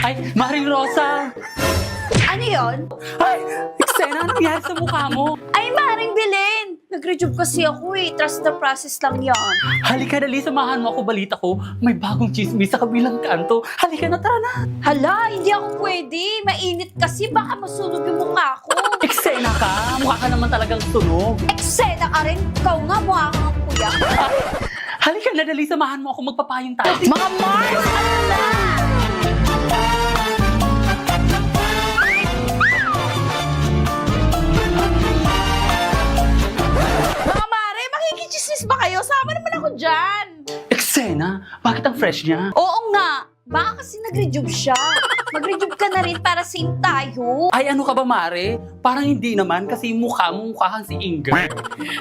Ay, Maring Rosa! Ano yon? Ay, eksena, anong nangyari sa mukha mo? Ay, Maring Belen! Nag-rejuve kasi ako eh. Trust the process lang yan. Halika, dali, samahan mo ako, balita ko. May bagong chismis sa kabilang kanto. Halika na, tara na. Hala, hindi ako pwede. Mainit kasi. Baka masunog yung mukha ko. Eksena ka, mukha ka naman talagang tunog. Eksena ka rin. Ikaw nga, mukha kang kuya. Halika na, dali, samahan mo ako, magpapayong tayo. Mga Mars, ano na? Mga Mare, makikichismis ba kayo? Sama naman ako dyan. Eksena, bakit ang fresh niya? Oo nga. Baka kasi nag-rejuve siya. Mag-rejuve ka na rin para same tayo. Ay, ano ka ba, Mare? Parang hindi naman kasi mukha kang si Inger.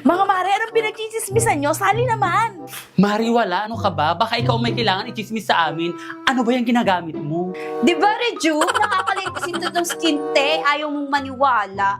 Mga Mare, anong pinagchismisan nyo? Sali naman. Mare, wala, ano ka ba? Baka ikaw may kailangan i-chismis sa amin. Ano ba yung ginagamit mo? Di ba, rejuve? Nakakalit kasi ito ng skin te. Ayaw mong maniwala.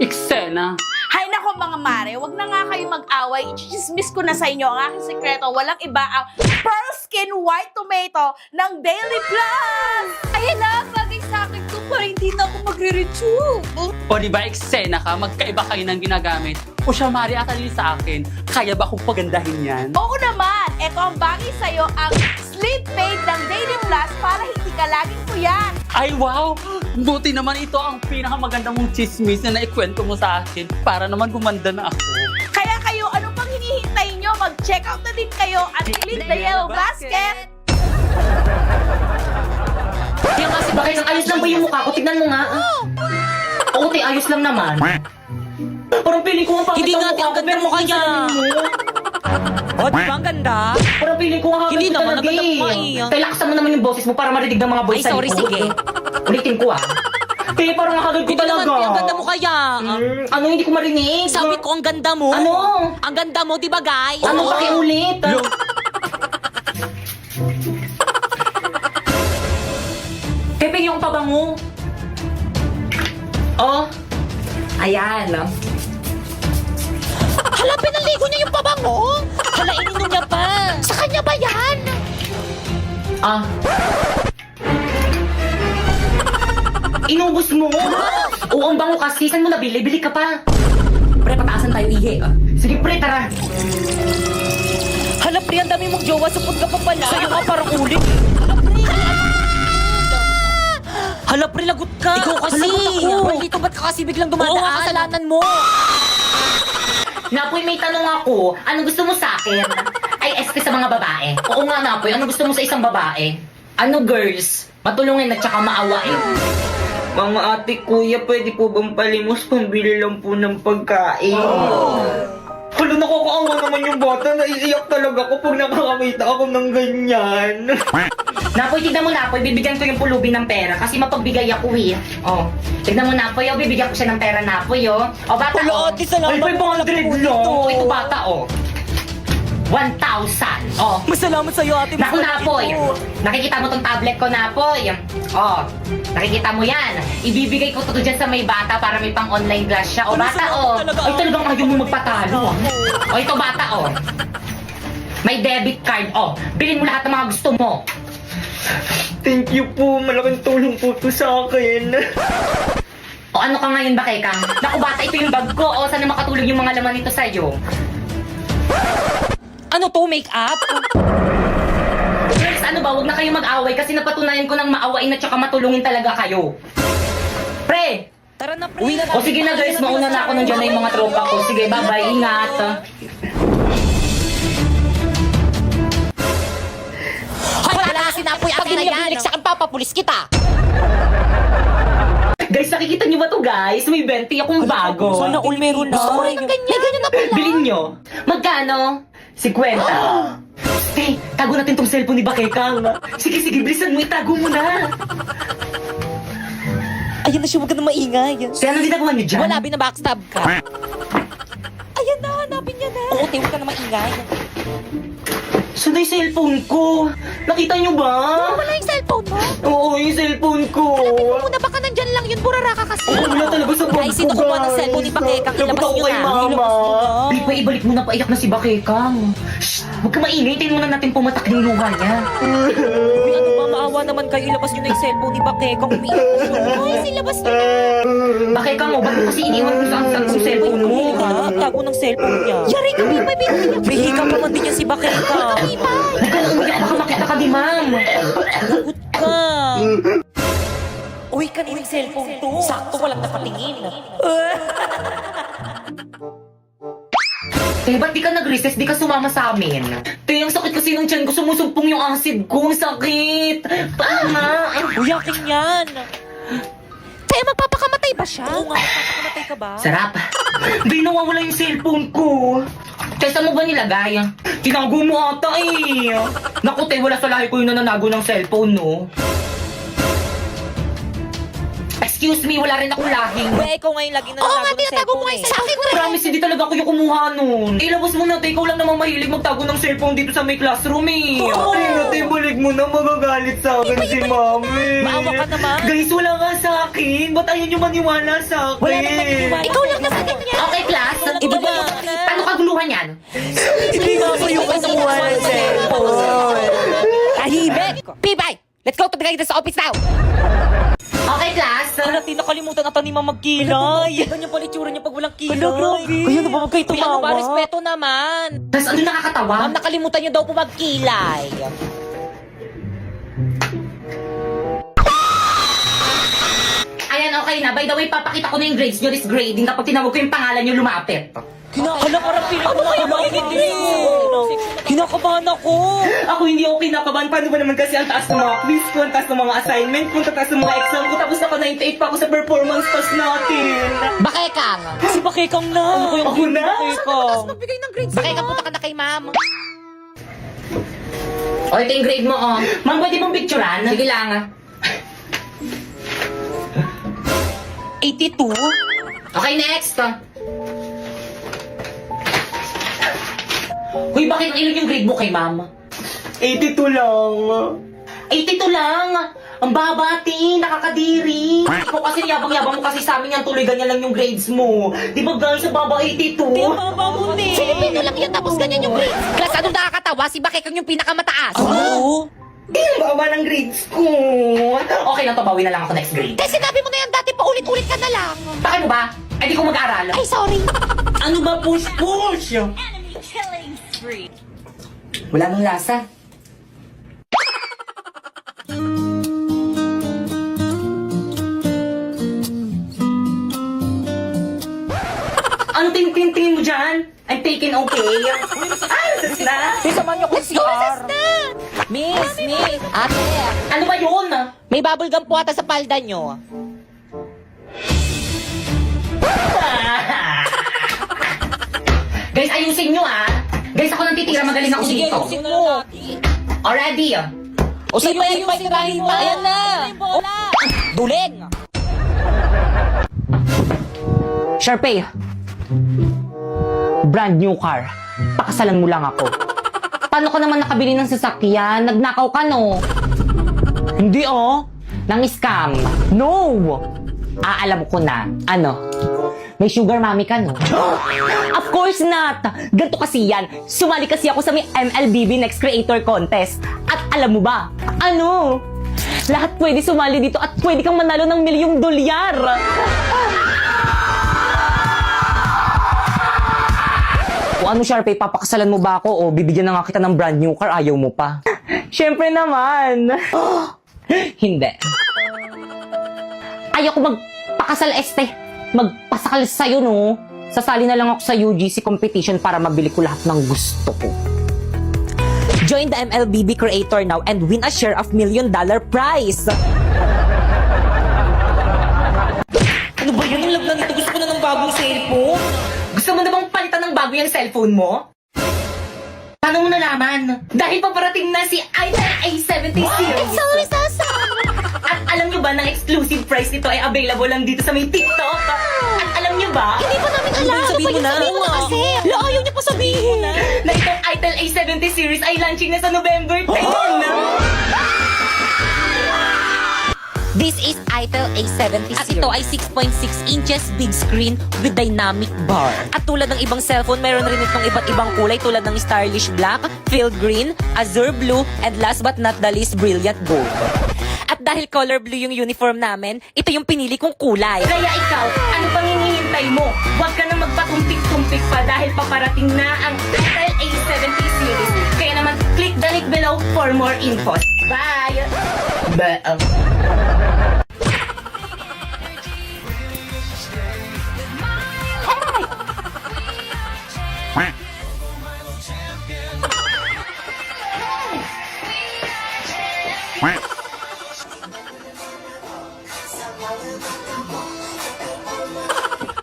Eksena. Hay nako mga Mare, wag na nga kayo mag-away. I-chismis ko na sa inyo ang aking sekreto. Walang iba ang Pearl Skin White Tomato ng Daily Plus! Ayan na, bagay sa akin to pero hindi na ako magre-rejuve. O di ba, eksena ka? Magkaiba kayo ng ginagamit. O siya, Mare, atalin sa akin. Kaya ba kung pagandahin yan? Oo naman, eto ang bagay sa'yo, ang Sleep Made ng Daily Plus para hindi ka laging puyat. Ay, wow! Buti naman ito ang pinakamaganda mong chismis na naikwento mo sa akin para naman gumanda na ako. Kaya kayo, ano pang hinihintay nyo? Mag-check out na din kayo at click the yellow basket. Kaya kasi bakit ang ayos lang ba yung mukha ko? Tignan mo nga. Oo, te, ayos lang naman. Parang feeling ko ang pangit Hindi ang nga, mukha ko, ang ganda pero mo mukha kaya. O, di ba ang ganda? Parang feeling ko ang hanggang Hindi ko naman, talaga ang ganda mo eh. eh. Kaya laksan mo naman yung boses mo para marinig ng mga boys Ay, sorry, sige. Ulitin ko ah. Kaya parang nakagad ko Hindi naman, talaga. ang ganda mo kaya. Ano, hindi ko marinig? Sabi ko, ang ganda mo. Ano? Ang ganda mo, di ba, guys? Ano, pakiulit? Pepe, yung pabango. Oh. Ayan. Hala, pinaligo niya yung pabango. Hala, ininom niya pa. Sa kanya ba yan? Ah. Inubos mo? Oo, ang bango kasi. Saan mo nabili? Bili ka pa. Pre, pataasan tayo, Ihe. Sige, pre, tara. Hala, pre, ang dami mong jowa. Supot ka pa pala. Sa'yo nga parang ulit. Hala, pre, lagot ka. Ikaw kasi. Hala, dito ba't ka kasi biglang dumadaan? Oo, kasalanan mo. Napoy, may tanong ako. Ano gusto mo sa akin? Ay, SK sa mga babae. Oo nga, Napoy. Ano gusto mo sa isang babae? Ano, girls? Matulungin at saka maawain. Mga ate, kuya, pwede po bang palimos pambili lang po ng pagkain? Hala, nakakaawa naman yung bata. Naiiyak talaga ako pag nakakamita ako ng ganyan. Napoy, tignan mo, Napoy. Bibigyan ko yung pulubi ng pera kasi mapagbigay ako eh. Oh, tignan mo, Napoy. Oh, bibigyan ko siya ng pera, Napoy, oh. Oh, bata, Hala, oh. ate, salamat. Ay, 500 lang. Oh, ito, bata, oh. 1,000. Oh. Masalamat sa'yo, ate. Naku, Napoy. Nakikita mo tong tablet ko, Napoy. Oh, nakikita mo yan. Ibibigay ko to dyan sa may bata para may pang online class siya. O, Ano, bata, salamat oh. talaga, Ay, ah. talagang ayaw mo magpatalo. O, ito, bata, oh. May debit card, oh. Bilhin mo lahat ng mga gusto mo. Thank you po. Malaking tulong po to sa akin. O, ano ka ngayon ba, Kekang? Naku, bata, ito yung bag ko. O, sana makatulog yung mga laman nito sa'yo. Ano to, make-up? Girls, ano ba? Huwag na kayo mag-away kasi napatunayan ko ng maawain at saka matulungin talaga kayo. Pre! Tara na, pre. Uwi na. O sige na, guys. Mauna na ako nandiyan na yung mga tropa ko. Sige, bye-bye. Ingat. Hoy, wala na sinapoy akin na yan. Pag sa akin, papapulis kita. Guys, nakikita niyo ba to, guys? May 20 akong bago. Sana all meron na. Gusto ko rin ng ganyan. May ganyan na pala. Bilhin nyo. Magkano? 50. Hey, tago natin tong cellphone ni Bakekang. Sige, sige, bilisan mo. Itago mo na. Ayan na siya, huwag ka na maingay. Kaya anong ginagawa niyo dyan? Wala, binabackstab ka. Ayan na, hanapin niya na. Oo, te, huwag ka na maingay. Saan na yung cellphone ko? Nakita niyo ba? Wala yung cellphone mo. Oo, yung cellphone ko. Muna, baka nandyan lang yun, burara ka kasi. Oo, wala talaga sa bag Ay, ko, sino ko ba ng guys. cellphone ni Bakekang? Ilabas Lagot ako nyo kay na. Mama. Ilabas nyo na. Balik pa, ibalik mo na. Paiyak na si Bakekang. Shh! Huwag ka maingay. Tingnan muna natin pumatak yung luha niya. Uy, ano ba, Maawa naman kayo, ilabas nyo na yung cellphone ni Bakekang. Ay, silabas nyo na. Bakit ka mo? Ba't mo kasi iniwan mo sa ang cellphone mo? Tago ng cellphone niya. Yari ka, Bipay, binigyan. Bihika pa man din yan si Bakeka. Baka makita ka di, ma'am. Lagot ka. Uy, kanina yung cellphone to. Sakto, walang napatingin. Eh, ba't di ka nag-recess? Di ka sumama sa amin? Te, ang sakit kasi ng tiyan ko. Sumusumpong yung acid ko. Ang sakit. Tama. Uy, akin yan. Kaya magpapakamatay ba siya? Oo nga, magpapakamatay ka ba? Sarap. Di nawawala yung cellphone ko. Kaysa mo ba nilagay? Tinago mo ata eh. Naku, te, wala sa lahi ko yung nananago ng cellphone, no? Excuse me, wala rin akong lahing. Uy, ikaw ngayon lagi nananago ng cellphone eh. Sa akin mo rin. Promise, hindi talaga ako yung kumuha nun. Ilabas mo na, te. Ikaw lang naman mahilig magtago ng cellphone dito sa may classroom eh. Oo. Ate, balik mo na, magagalit sa akin si Mami. Maawa ka naman. Guys, wala nga sa akin. Ba't ayaw nyo maniwala sa akin? Wala naman maniwala. Ikaw lang naman ganyan. Okay, class. Ibaba mo na. Paano kaguluhan yan? Hindi nga kayo kumuha ng cellphone. Tahimik! Pibay! Let's go to the sa office now! Okay, class. Halati, nakalimutan ata ni Mama Kilay. Ganyan pala itsura niya pag walang kilay. Kaya na ba kayo tumawa? Ano ba, respeto naman. Tapos ano nakakatawa? Ma'am, nakalimutan niyo daw po magkilay. Ayan, okay na. By the way, papakita ko na yung grades nyo this grading kapag tinawag ko yung pangalan nyo lumapit. Kinakabahan parang pila ko Kinakabahan ako. Ako hindi ako kinakabahan. Paano ba naman kasi ang taas ng mga quiz ko, ang taas ng mga assignment ko, ang taas ng mga exam ko, tapos naka 98 pa ako sa performance test natin. Bakekang! Si Bakekang na. Ano ko yung Ako na? Bakekang? Magbigay ng grades. Bakekang, punta ka na kay ma'am. O, ito yung grade mo, oh. Ma'am, pwede mong picturean? Sige lang. 82? Okay, next. Uy, bakit ilan yung grade mo kay ma'am? 82 lang. 82 lang! Ang babati, nakakadiri. Ikaw kasi yabang-yabang mo kasi sa amin yan, tuloy ganyan lang yung grades mo. Di ba guys, ang baba 82? Hindi ang bababuti. Filipino lang yan tapos ganyan yung grades. Class, anong nakakatawa? Si Bakekang yung pinakamataas. Oo. Ang baba ng grades ko. Okay lang to, bawi na lang ako next grade. Kasi sinabi mo na yan dati, paulit-ulit ka na lang. Bakit mo ba? Ay, di ko mag-aaral. Ay, sorry. Ano ba push-push? Wala nang lasa. Ano tingin mo dyan? I'm taking okay. Ay, sus na. Samahan niyo ko Let's go, CR. Miss. Ate, Ano ba yun? may bubble gum po ata sa palda niyo. Guys, ayusin nyo ah. Guys, ako nang titira, magaling ako Sige, dito. ayusin mo. Already. O sa'yo yung sirahin mo. Ayan na. O, duling. Sharpay. Brand new car. Pakasalan mo lang ako. Paano ka naman nakabili ng sasakyan? Nagnakaw ka, no? Hindi, oh. Nang scam. No! Alam ko na. Ano? May sugar mommy ka, no? Of course not! Ganto kasi yan. Sumali kasi ako sa may MLBB Next Creator Contest. At alam mo ba? Ano? Lahat pwede sumali dito at pwede kang manalo ng $1,000,000. O ano, Sharpay, papakasalan mo ba ako o bibigyan na nga kita ng brand new car, ayaw mo pa? Siyempre naman. Hindi. Ayoko magpakasal, magpasakal sa'yo, no? Sasali na lang ako sa UGC competition para mabili ko lahat ng gusto ko. Join the MLBB Creator now and win a share of $1,000,000 prize. Ano ba yun? Ang lagnan nito. Gusto ko na ng bagong cellphone. Gusto mo na bang palitan ng bago yung cellphone mo? Paano mo nalaman? Dahil paparating na si iPhone A70 series. Sorry, Sasa. At alam nyo ba na exclusive price nito ay available lang dito sa may TikTok? At alam nyo ba Hindi pa namin alam. Sabihin mo na. Sabihin mo na kasi. Wala, ayaw niya pa sabihin. na itong Itel A70 series ay launching na sa November 10? This is Itel A70 series. At ito ay 6.6 inches big screen with dynamic bar. At tulad ng ibang cellphone, meron rin itong iba't ibang kulay tulad ng stylish black, field green, azure blue, and last but not the least, brilliant gold. At dahil color blue yung uniform namin, ito yung pinili kong kulay. Kaya ikaw, ano pang hinihintay mo? Huwag ka na magpatumpik-tumpik pa dahil paparating na ang Itel A70 series. Kaya naman, click the link below for more info. Bye!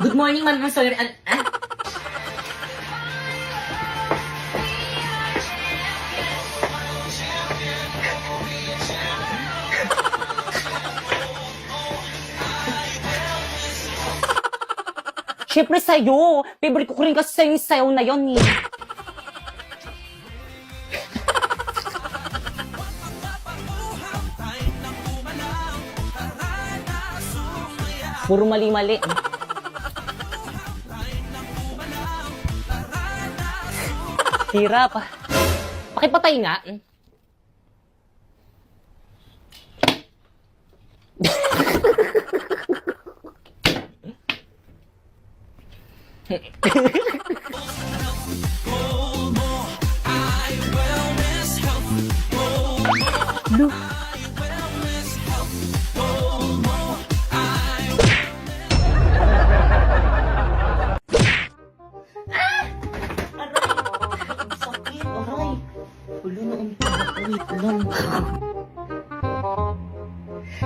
Good morning, ma'am. I'm sorry. Siyempre sa'yo. Favorite ko rin kasi sa'yo yung sayaw na yun eh. Puro mali-mali. Hirap. Pakipatay nga.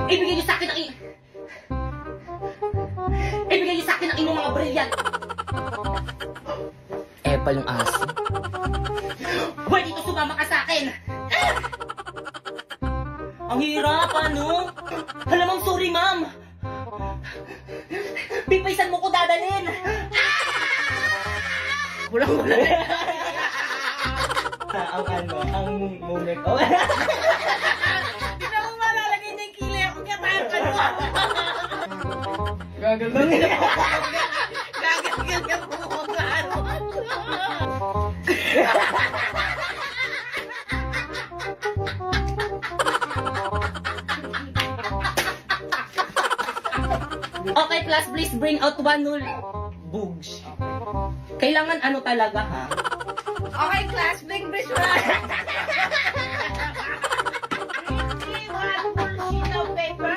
Ibigay niyo sa akin ang Ibigay niyo sa akin ang inyong mga brilliant. Epal yung aso. Pwede ito sumama ka sa akin. Ang hirap, ano? Hala, ma'am, sorry, ma'am. Pipaisan mo ko dadalhin. Wala. Ang ano, ang moment. Oh. Hindi na ako malalagay na yung kilay ako kaya tayo ka na. Gagalangin ako. Gagagal ka po kung gaano. Okay, class, please bring out one null. Bugs. Kailangan ano talaga, ha? Okay, class, bring bridge na. Sheet of paper.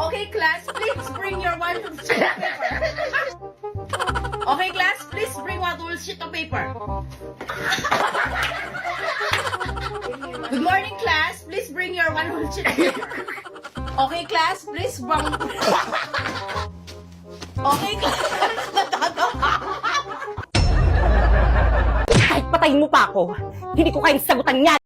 Okay, class, please bring your one sheet of paper. Okay, class, please bring one whole sheet of paper. Good morning, class. Please bring your one whole sheet of paper. Okay, class, please bring... Okay, class. Kahit patayin mo pa ako, hindi ko kayang sagutan yan!